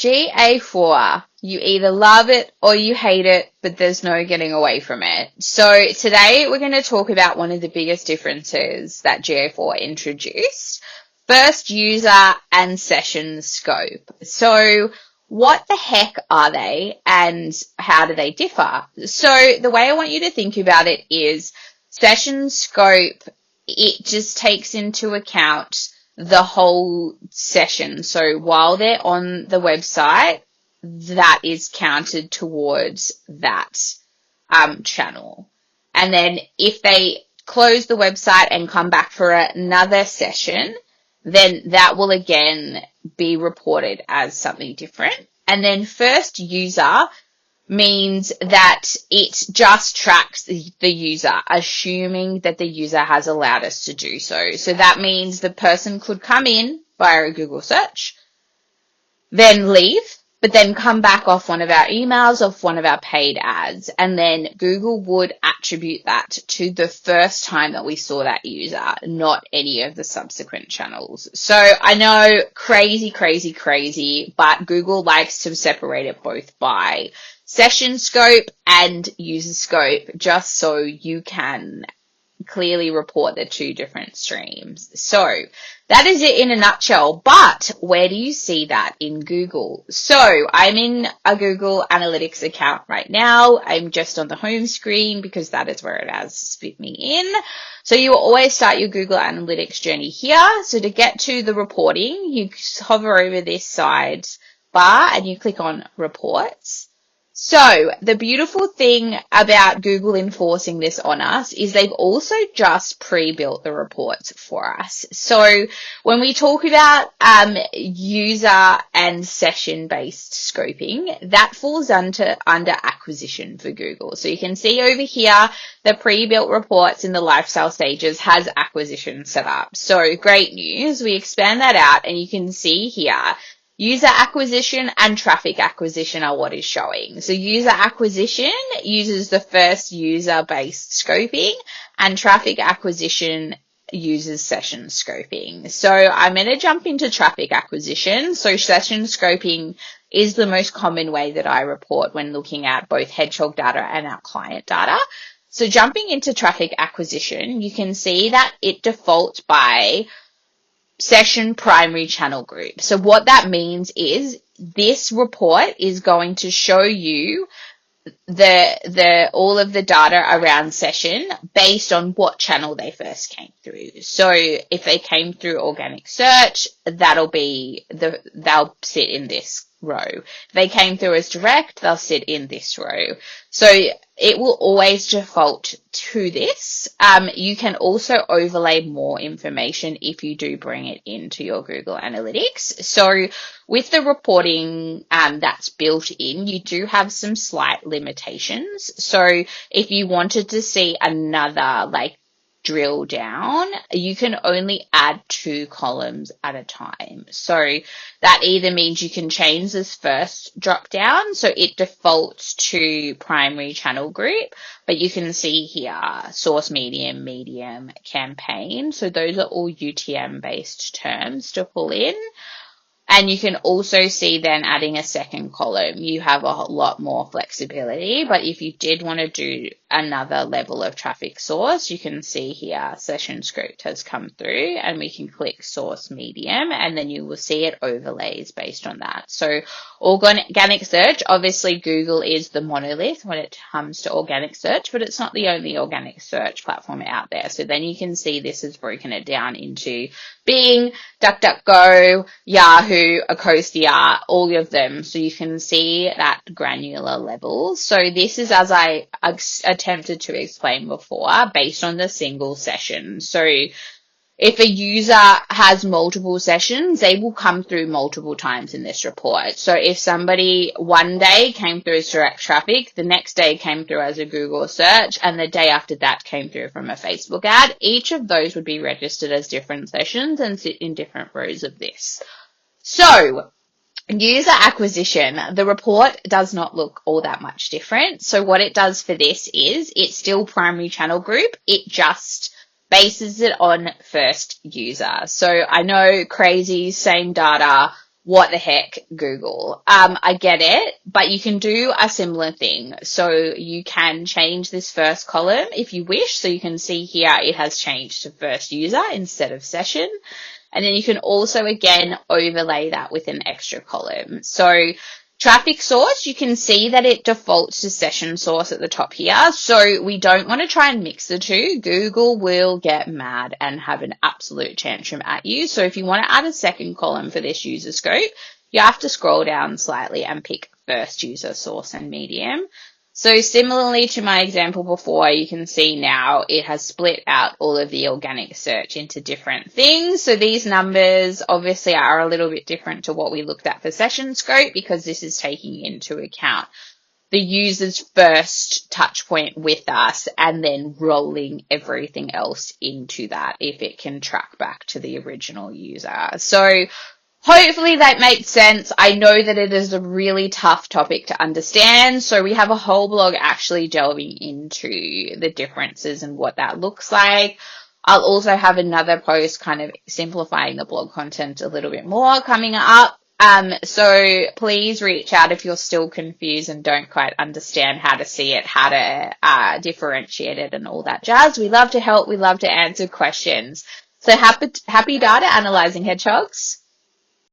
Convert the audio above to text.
GA4, you either love it or you hate it, but there's no getting away from it. So today we're going to talk about one of the biggest differences that GA4 introduced. First, user and session scope. So what the heck are they and how do they differ? So the way I want you to think about it is session scope, it just takes into account the whole session. So while they're on the website, that is counted towards that channel. And then if they close the website and come back for another session, then that will again be reported as something different. And then first user means that it just tracks the user, assuming that the user has allowed us to do so. So that means the person could come in via a Google search, then leave, but then come back off one of our emails, off one of our paid ads, and then Google would attribute that to the first time that we saw that user, not any of the subsequent channels. So I know crazy, but Google likes to separate it both by session scope and user scope, just so you can clearly report the two different streams. So that is it in a nutshell, but where do you see that in Google? So I'm in a Google Analytics account right now. I'm just on the home screen because that is where it has spit me in. So you will always start your Google Analytics journey here. So to get to the reporting, you hover over this side bar and you click on reports. So the beautiful thing about Google enforcing this on us is they've also just pre-built the reports for us. So when we talk about user and session-based scoping, that falls under acquisition for Google. So you can see over here, the pre-built reports in the lifestyle stages has acquisition set up. So great news. We expand that out and you can see here, user acquisition and traffic acquisition are what is showing. So user acquisition uses the first user-based scoping and traffic acquisition uses session scoping. So I'm going to jump into traffic acquisition. So session scoping is the most common way that I report when looking at both Hedgehog data and our client data. So jumping into traffic acquisition, you can see that it defaults by session primary channel group. So what that means is this report is going to show you the all of the data around session based on what channel they first came through. So if they came through organic search, they'll sit in this row. If they came through as direct, they'll sit in this row. So it will always default to this. You can also overlay more information if you do bring it into your Google Analytics. So with the reporting that's built in, you do have some slight limitations. So if you wanted to see another drill down, you can only add 2 columns at a time. So that either means you can change this first drop down, so it defaults to primary channel group, but you can see here source medium, campaign. So those are all UTM based terms to pull in. And you can also see then adding a second column, you have a lot more flexibility. But if you did want to do another level of traffic source, you can see here session script has come through and we can click source medium and then you will see it overlays based on that. So organic search, obviously Google is the monolith when it comes to organic search, but it's not the only organic search platform out there. So then you can see this has broken it down into Bing, DuckDuckGo, Yahoo, Ecosia, all of them. So you can see that granular level. So this is, as I attempted to explain before, based on the single session. So if a user has multiple sessions, they will come through multiple times in this report. So if somebody one day came through as direct traffic, the next day came through as a Google search, and the day after that came through from a Facebook ad, each of those would be registered as different sessions and sit in different rows of this. So user acquisition, the report does not look all that much different. So what it does for this is it's still primary channel group. It just bases it on first user. So I know crazy, same data, what the heck, Google? I get it, but you can do a similar thing. So you can change this first column if you wish. So you can see here it has changed to first user instead of session. And then you can also, again, overlay that with an extra column. So traffic source, you can see that it defaults to session source at the top here. So we don't want to try and mix the two. Google will get mad and have an absolute tantrum at you. So if you want to add a second column for this user scope, you have to scroll down slightly and pick first user source and medium. So similarly to my example before, you can see now it has split out all of the organic search into different things. So these numbers obviously are a little bit different to what we looked at for session scope because this is taking into account the user's first touch point with us and then rolling everything else into that if it can track back to the original user. So hopefully that makes sense. I know that it is a really tough topic to understand, so we have a whole blog actually delving into the differences and what that looks like. I'll also have another post kind of simplifying the blog content a little bit more coming up. So please reach out if you're still confused and don't quite understand how to see it, how to differentiate it and all that jazz. We love to help. We love to answer questions. So happy data analyzing, hedgehogs.